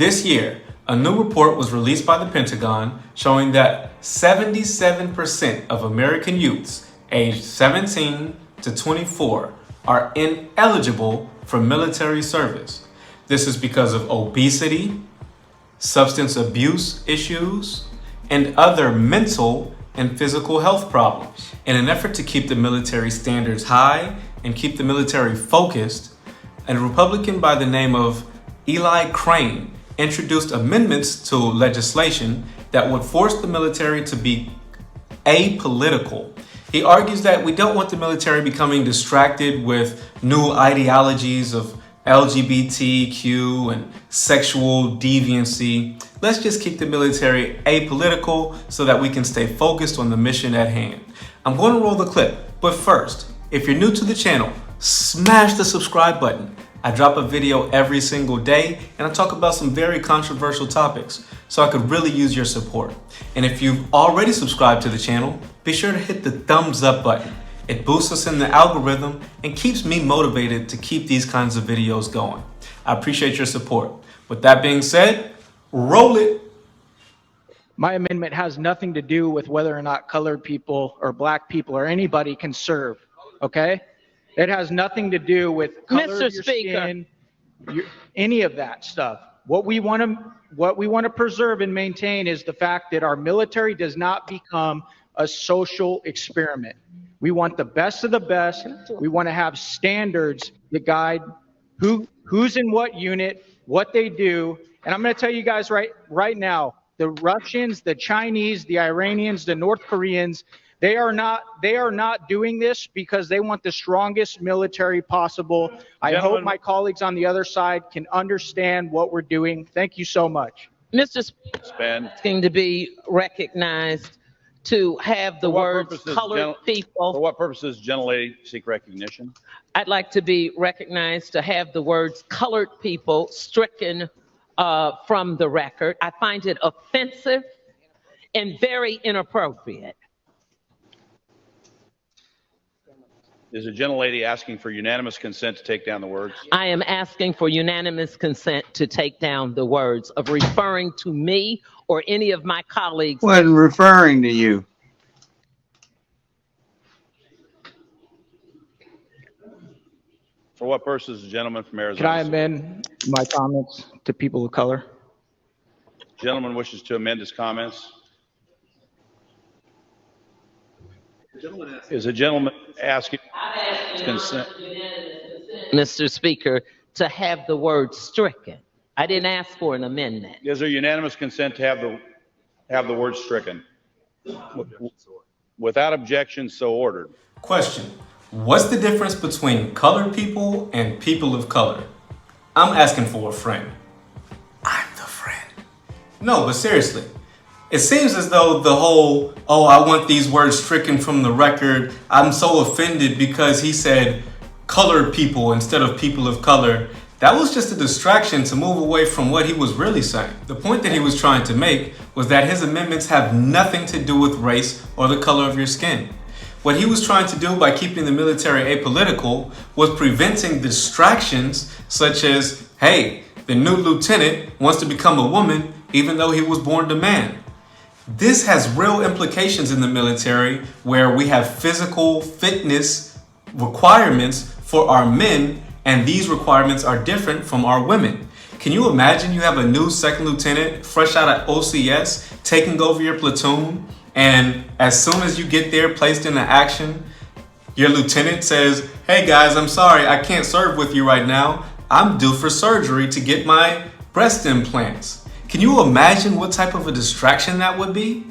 This year, a new report was released by the Pentagon showing that 77% of American youths aged 17 to 24 are ineligible for military service. This is because of obesity, substance abuse issues, and other mental and physical health problems. In an effort to keep the military standards high and keep the military focused, a Republican by the name of Eli Crane introduced amendments to legislation that would force the military to be apolitical. He argues that we don't want the military becoming distracted with new ideologies of LGBTQ and sexual deviancy. Let's just keep the military apolitical so that we can stay focused on the mission at hand. I'm going to roll the clip, but first, if you're new to the channel, smash the subscribe button. I drop a video every single day and I talk about some very controversial topics, so I could really use your support. And if you've already subscribed to the channel, be sure to hit the thumbs up button. It boosts us in the algorithm and keeps me motivated to keep these kinds of videos going. I appreciate your support. With that being said, roll it. My amendment has nothing to do with whether or not colored people or black people or anybody can serve, okay? It has nothing to do with color Mr. of your Speaker. skin, any of that stuff. What we want to preserve and maintain is the fact that our military does not become a social experiment. We want the best of the best. We want to have standards that guide who's in what unit, what they do. And I'm going to tell you guys right now, the Russians, the Chinese, the Iranians, the North Koreans, they are not doing this because they want the strongest military possible. I hope my colleagues on the other side can understand what we're doing. Thank you so much. Mr. Speaker, asking to be recognized to have the words colored people. For what purposes does gentlelady seek recognition? I'd like to be recognized to have the words colored people stricken from the record. I find it offensive and very inappropriate. Is the gentlelady asking for unanimous consent to take down the words? I am asking for unanimous consent to take down the words of referring to me or any of my colleagues. Wasn't referring to you. For what purposes, the gentleman from Arizona? Can I amend my comments to people of color? Gentleman wishes to amend his comments. Is the gentleman asking consent? Mr. Speaker, to have the word stricken. I didn't ask for an amendment. Is there unanimous consent to have the word stricken? Without objection, so ordered. Question: what's the difference between colored people and people of color? I'm asking for a friend. I'm the friend. No, but seriously. It seems as though the whole, oh, I want these words stricken from the record. I'm so offended because he said colored people instead of people of color. That was just a distraction to move away from what he was really saying. The point that he was trying to make was that his amendments have nothing to do with race or the color of your skin. What he was trying to do by keeping the military apolitical was preventing distractions such as, hey, the new lieutenant wants to become a woman even though he was born a man. This has real implications in the military where we have physical fitness requirements for our men, and these requirements are different from our women. Can you imagine you have a new second lieutenant fresh out of OCS taking over your platoon, and as soon as you get there placed into action, your lieutenant says, hey guys, I'm sorry, I can't serve with you right now. I'm due for surgery to get my breast implants. Can you imagine what type of a distraction that would be?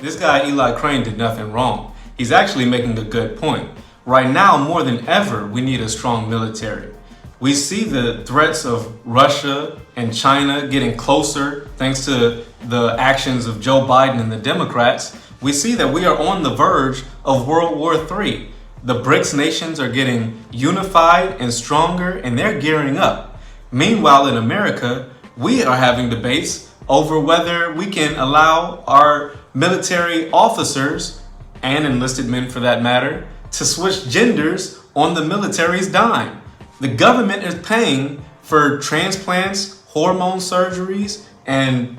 This guy, Eli Crane, did nothing wrong. He's actually making a good point. Right now, more than ever, we need a strong military. We see the threats of Russia and China getting closer thanks to the actions of Joe Biden and the Democrats. We see that we are on the verge of World War III. The BRICS nations are getting unified and stronger, and they're gearing up. Meanwhile, in America, we are having debates over whether we can allow our military officers, and enlisted men for that matter, to switch genders on the military's dime. The government is paying for transplants, hormone surgeries, and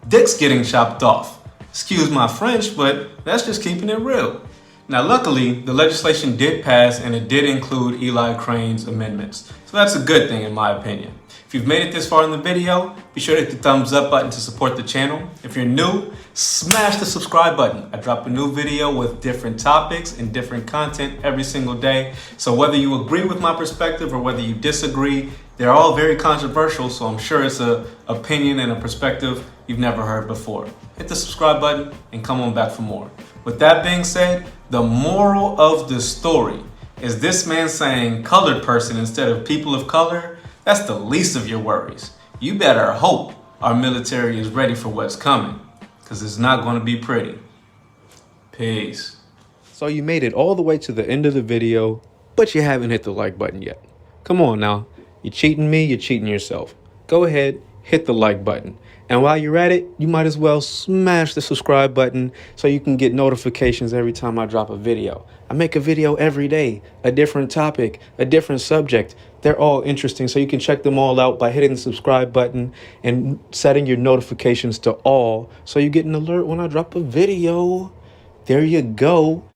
dicks getting chopped off. Excuse my French, but that's just keeping it real. Now, luckily, the legislation did pass and it did include Eli Crane's amendments. So that's a good thing in my opinion. If you've made it this far in the video, be sure to hit the thumbs up button to support the channel. If you're new, smash the subscribe button. I drop a new video with different topics and different content every single day. So whether you agree with my perspective or whether you disagree, they're all very controversial, so I'm sure it's an opinion and a perspective you've never heard before. Hit the subscribe button and come on back for more. With that being said, the moral of the story is this man saying colored person instead of people of color. That's the least of your worries. You better hope our military is ready for what's coming, because it's not going to be pretty. Peace. So you made it all the way to the end of the video, but you haven't hit the like button yet. Come on now. You're cheating me, you're cheating yourself. Go ahead, hit the like button. And while you're at it, you might as well smash the subscribe button so you can get notifications every time I drop a video. I make a video every day, a different topic, a different subject. They're all interesting, so you can check them all out by hitting the subscribe button and setting your notifications to all so you get an alert when I drop a video. There you go.